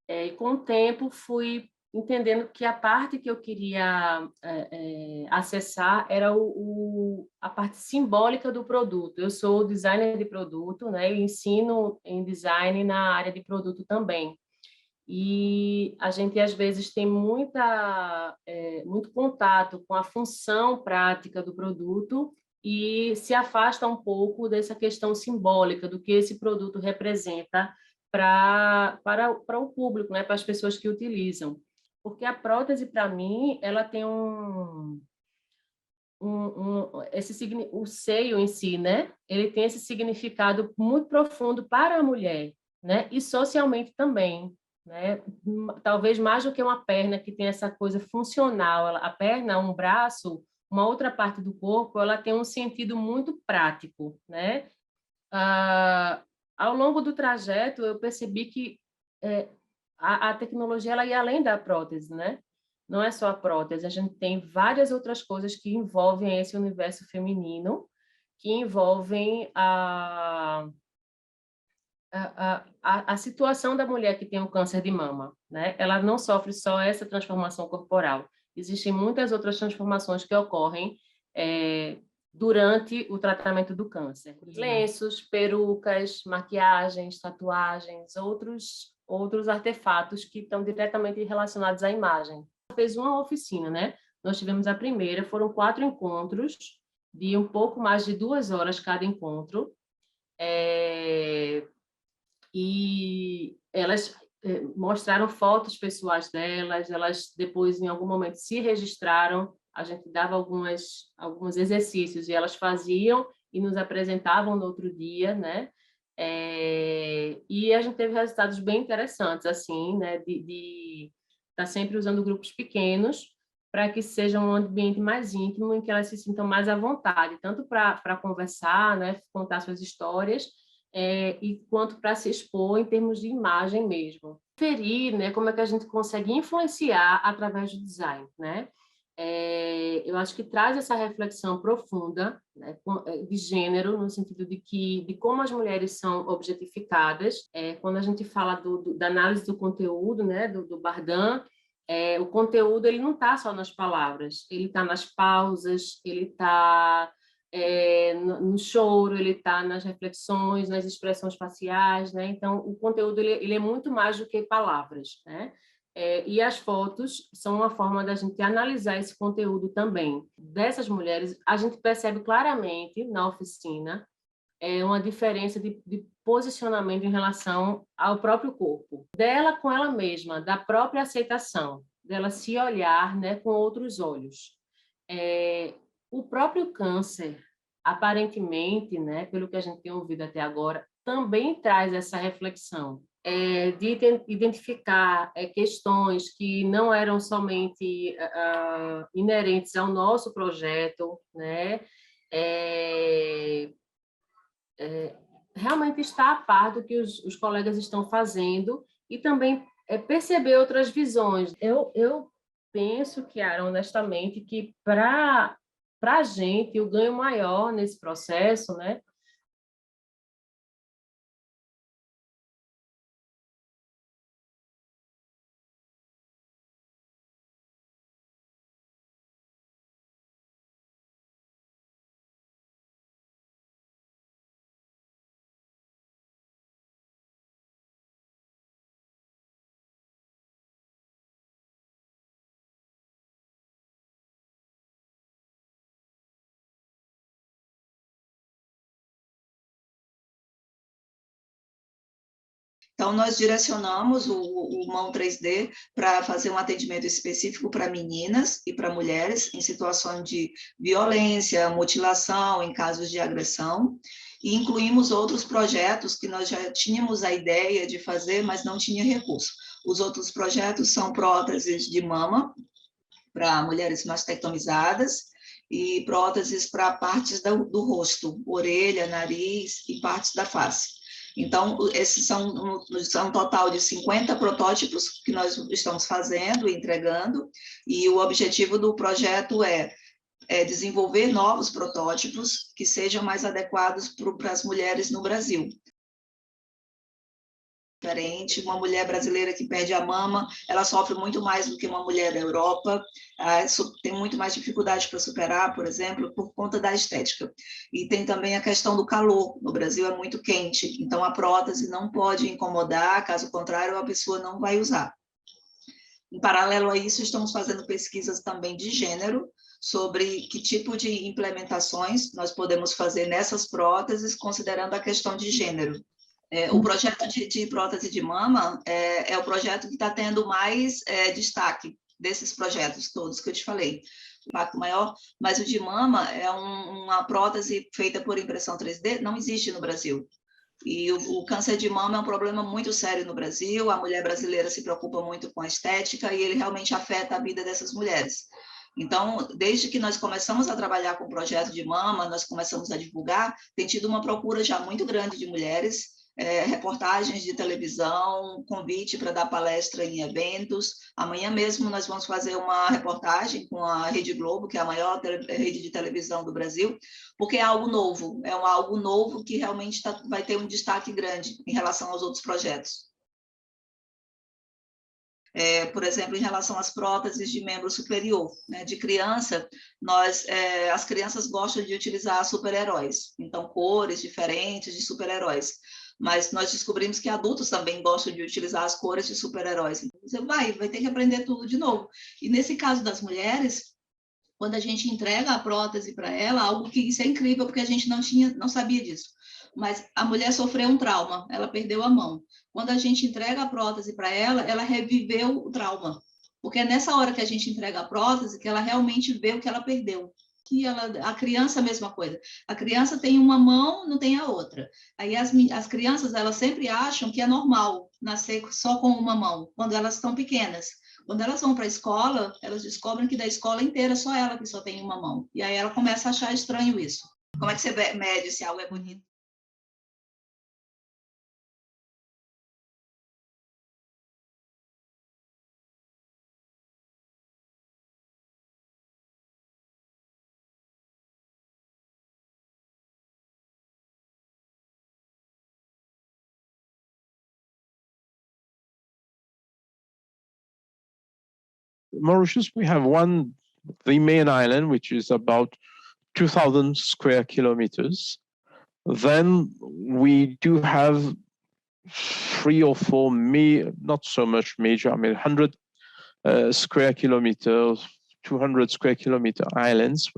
E com o tempo fui entendendo que a parte que eu queria acessar era a parte simbólica do produto. Eu sou designer de produto, né? Eu ensino em design na área de produto também. E a gente, às vezes, tem muito contato com a função prática do produto e se afasta um pouco dessa questão simbólica do que esse produto representa para o público, né, para as pessoas que utilizam. Porque a prótese, para mim, ela tem o seio em si, né? Ele tem esse significado muito profundo para a mulher, né? E socialmente também, né? Talvez mais do que uma perna que tem essa coisa funcional, a perna, um braço, uma outra parte do corpo, ela tem um sentido muito prático, né? Ao longo do trajeto, eu percebi que é, a tecnologia ela ia além da prótese, né? Não é só a prótese, a gente tem várias outras coisas que envolvem esse universo feminino, que envolvem a situação da mulher que tem o câncer de mama, né? Ela não sofre só essa transformação corporal. Existem muitas outras transformações que ocorrem durante o tratamento do câncer. Lenços, perucas, maquiagens, tatuagens, outros artefatos que estão diretamente relacionados à imagem. Fez uma oficina, né? Nós tivemos a primeira, foram 4 encontros, de um pouco mais de 2 horas cada encontro, e elas mostraram fotos pessoais delas, elas depois, em algum momento, se registraram, a gente dava alguns exercícios e elas faziam e nos apresentavam no outro dia, né? E a gente teve resultados bem interessantes, assim, né? De estar sempre usando grupos pequenos para que seja um ambiente mais íntimo, em que elas se sintam mais à vontade, tanto para conversar, né? Contar suas histórias, e quanto para se expor em termos de imagem mesmo. Ferir, né, como é que a gente consegue influenciar através do design, né? Eu acho que traz essa reflexão profunda, né, de gênero, no sentido de como as mulheres são objetificadas. Quando a gente fala da análise do conteúdo, né, do Bardan, o conteúdo ele não está só nas palavras, ele está nas pausas, ele está no choro, ele está nas reflexões, nas expressões faciais, né? Então, o conteúdo ele é muito mais do que palavras, né? E as fotos são uma forma da gente analisar esse conteúdo também. Dessas mulheres, a gente percebe claramente na oficina uma diferença de posicionamento em relação ao próprio corpo. Dela com ela mesma, da própria aceitação, dela se olhar, né, com outros olhos. O próprio câncer, aparentemente, né, pelo que a gente tem ouvido até agora, também traz essa reflexão de identificar questões que não eram somente inerentes ao nosso projeto, né? Realmente estar a par do que os colegas estão fazendo e também perceber outras visões. Eu penso, Kiara, honestamente, que para a gente o ganho maior nesse processo, né, Então, nós direcionamos o Mão 3D para fazer um atendimento específico para meninas e para mulheres em situação de violência, mutilação, em casos de agressão, e incluímos outros projetos que nós já tínhamos a ideia de fazer, mas não tinha recurso. Os outros projetos são próteses de mama para mulheres mastectomizadas e próteses para partes do rosto, orelha, nariz e partes da face. Então, esses são um total de 50 protótipos que nós estamos fazendo e entregando, e o objetivo do projeto é desenvolver novos protótipos que sejam mais adequados para as mulheres no Brasil. diferente. Uma mulher brasileira que perde a mama, ela sofre muito mais do que uma mulher da Europa, tem muito mais dificuldade para superar, por exemplo, por conta da estética. E tem também a questão do calor. No Brasil é muito quente, então a prótese não pode incomodar, caso contrário, a pessoa não vai usar. Em paralelo a isso, estamos fazendo pesquisas também de gênero, sobre que tipo de implementações nós podemos fazer nessas próteses, considerando a questão de gênero. O projeto de prótese de mama é o projeto que está tendo mais destaque desses projetos todos que eu te falei. Impacto maior, mas o de mama é uma prótese feita por impressão 3D, não existe no Brasil. E o câncer de mama é um problema muito sério no Brasil, a mulher brasileira se preocupa muito com a estética e ele realmente afeta a vida dessas mulheres. Então, desde que nós começamos a trabalhar com o projeto de mama, nós começamos a divulgar, tem tido uma procura já muito grande de mulheres, reportagens de televisão, convite para dar palestra em eventos. Amanhã mesmo nós vamos fazer uma reportagem com a Rede Globo, que é a maior rede de televisão do Brasil, porque é algo novo, algo novo que realmente vai ter um destaque grande em relação aos outros projetos. Por exemplo, em relação às próteses de membro superior, né? De criança, as crianças gostam de utilizar super-heróis, então cores diferentes de super-heróis, mas nós descobrimos que adultos também gostam de utilizar as cores de super-heróis, então você vai ter que aprender tudo de novo. E nesse caso das mulheres, quando a gente entrega a prótese para ela, algo que isso é incrível, porque a gente não sabia disso, mas a mulher sofreu um trauma, ela perdeu a mão. Quando a gente entrega a prótese para ela, ela reviveu o trauma, porque é nessa hora que a gente entrega a prótese que ela realmente vê o que ela perdeu. A criança, a mesma coisa. A criança tem uma mão, não tem a outra. Aí as crianças, elas sempre acham que é normal nascer só com uma mão, quando elas estão pequenas. Quando elas vão para a escola, elas descobrem que da escola inteira só ela que só tem uma mão. E aí ela começa a achar estranho isso. Como é que você mede se algo é bonito? Mauritius, we have the main island, which is about 2,000 square kilometers. Then we do have 3 or 4, not so much major, 100 square kilometers, 200 square kilometer islands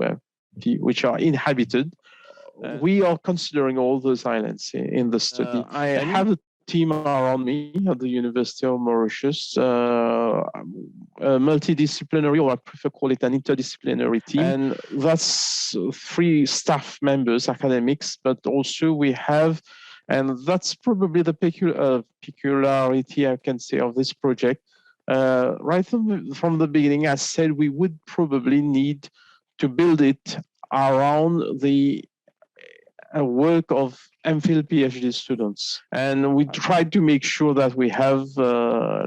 which are inhabited. We are considering all those islands in the study. I have a team around me at the University of Mauritius, a multidisciplinary, or I prefer call it an interdisciplinary team. And that's 3 staff members, academics, but also we have, and that's probably the peculiarity I can say of this project. Right from the beginning, I said we would probably need to build it around the work of MPhil PhD students. And we tried to make sure that we have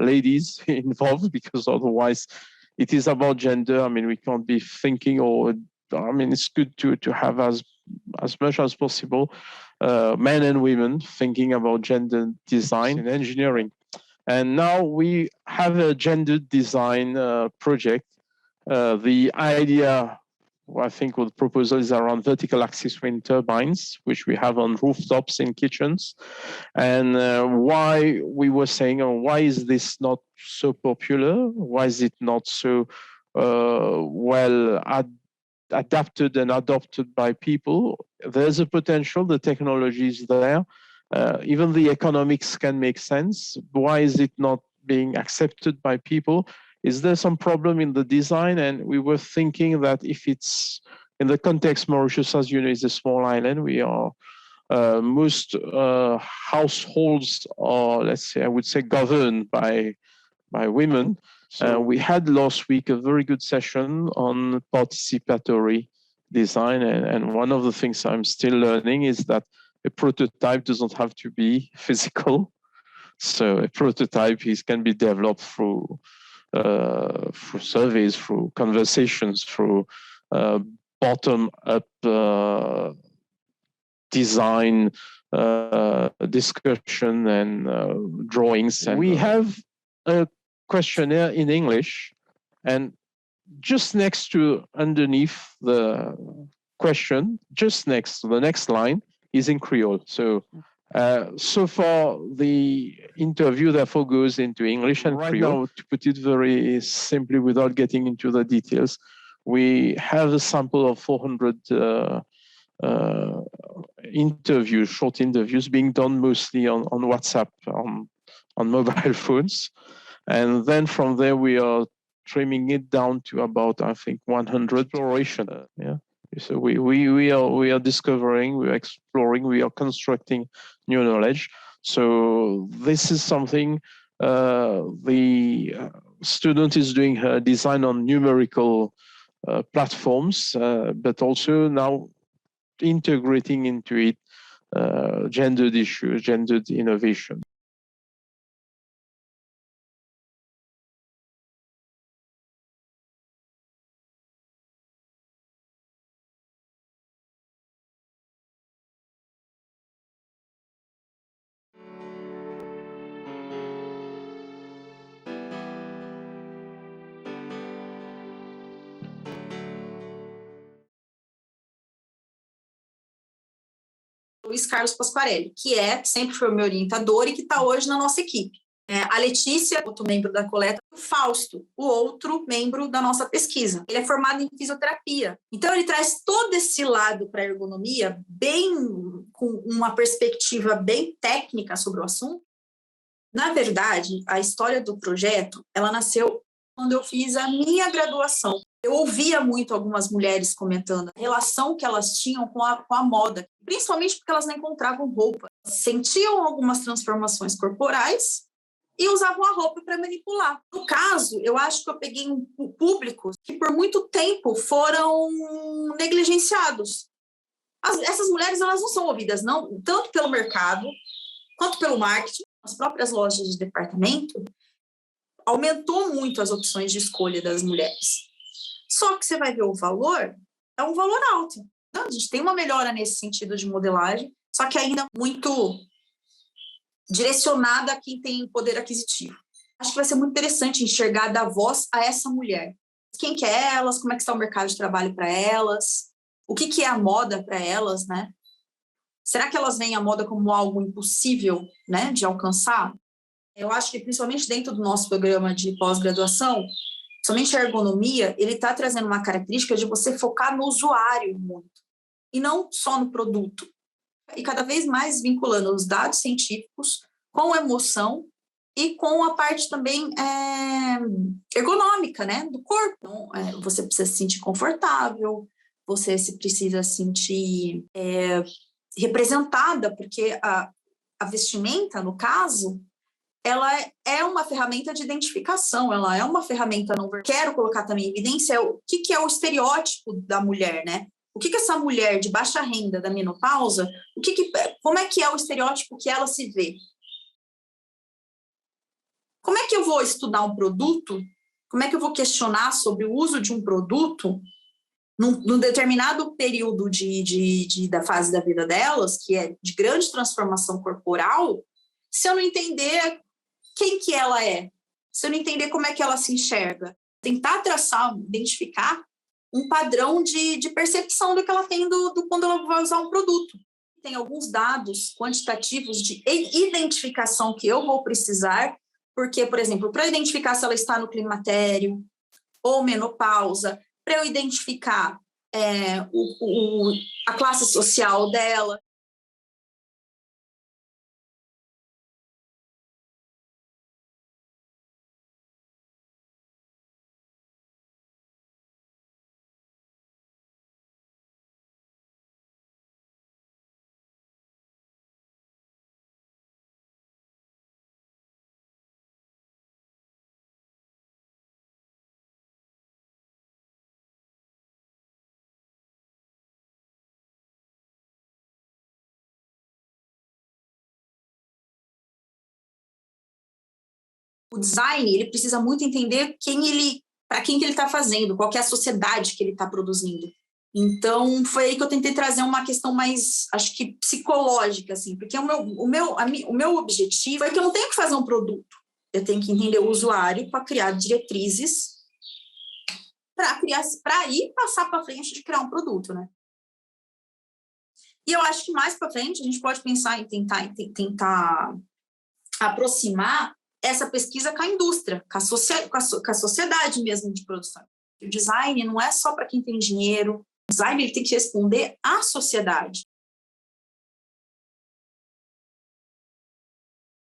ladies involved, because otherwise it is about gender. We can't be thinking, it's good to have as much as possible men and women thinking about gender design in engineering. And now we have a gender design project. The idea, I think, the proposal is around vertical axis wind turbines, which we have on rooftops in kitchens. And why we were saying, why is this not so popular? Why is it not so well adapted and adopted by people? There's a potential, the technology is there. Even the economics can make sense. Why is it not being accepted by people? Is there some problem in the design? And we were thinking that if it's in the context, Mauritius, as you know, is a small island. We are most households are, let's say, I would say, governed by women. So we had last week a very good session on participatory design. And one of the things I'm still learning is that a prototype doesn't have to be physical. So a prototype can be developed through surveys, through conversations, through bottom-up design discussion and drawings. And we have a questionnaire in English, and just next to underneath the question, just next to the next line is in Creole. So so far the interview therefore goes into English and Creole. Now, to put it very simply without getting into the details, we have a sample of 400 interviews, short interviews being done mostly on WhatsApp, on mobile phones. And then from there, we are trimming it down to about, I think, 100 exploration. Yeah. So we are discovering, we are exploring, we are constructing new knowledge. So this is something the student is doing her design on numerical platforms, but also now integrating into it gendered issues, gendered innovation. Luiz Carlos Pasquarelli, que sempre foi o meu orientador e que está hoje na nossa equipe. A Letícia, outro membro da coleta, o Fausto, o outro membro da nossa pesquisa. Ele é formado em fisioterapia. Então, ele traz todo esse lado para a ergonomia, com uma perspectiva bem técnica sobre o assunto. Na verdade, a história do projeto, ela nasceu quando eu fiz a minha graduação. Eu ouvia muito algumas mulheres comentando a relação que elas tinham com a moda, principalmente porque elas não encontravam roupa. Sentiam algumas transformações corporais e usavam a roupa para manipular. No caso, eu acho que eu peguei um público que por muito tempo foram negligenciados. Essas mulheres, elas não são ouvidas, não, tanto pelo mercado quanto pelo marketing. As próprias lojas de departamento aumentou muito as opções de escolha das mulheres. Só que você vai ver o valor, é um valor alto. Então, a gente tem uma melhora nesse sentido de modelagem, só que ainda muito direcionada a quem tem poder aquisitivo. Acho que vai ser muito interessante enxergar, dar voz a essa mulher. Quem que é elas, como é que está o mercado de trabalho para elas, o que é a moda para elas, né? Será que elas veem a moda como algo impossível, né, de alcançar? Eu acho que, principalmente dentro do nosso programa de pós-graduação, somente a ergonomia, ele está trazendo uma característica de você focar no usuário muito, e não só no produto. E cada vez mais vinculando os dados científicos com a emoção e com a parte também ergonômica, né, do corpo. Então, você precisa se sentir confortável, você se precisa se sentir representada, porque a vestimenta, no caso, ela é uma ferramenta de identificação, ela é uma ferramenta não verbal. Quero colocar também em evidência o que é o estereótipo da mulher, né? O que essa mulher de baixa renda da menopausa, como é que é o estereótipo que ela se vê? Como é que eu vou estudar um produto? Como é que eu vou questionar sobre o uso de um produto num determinado período da fase da vida delas, que é de grande transformação corporal, se eu não entender quem que ela é, se eu não entender como é que ela se enxerga? Tentar traçar, identificar um padrão de percepção do que ela tem quando ela vai usar um produto. Tem alguns dados quantitativos de identificação que eu vou precisar, porque, por exemplo, para identificar se ela está no climatério ou menopausa, para eu identificar a classe social dela. O design, ele precisa muito entender para quem que ele está fazendo, qual que é a sociedade que ele está produzindo. Então, foi aí que eu tentei trazer uma questão mais, acho que psicológica, assim, porque o meu objetivo foi que eu não tenho que fazer um produto, eu tenho que entender o usuário para criar diretrizes para ir passar para frente de criar um produto, né? E eu acho que mais para frente a gente pode pensar em tentar aproximar essa pesquisa com a indústria, com a sociedade mesmo de produção. O design não é só para quem tem dinheiro, o design ele tem que responder à sociedade.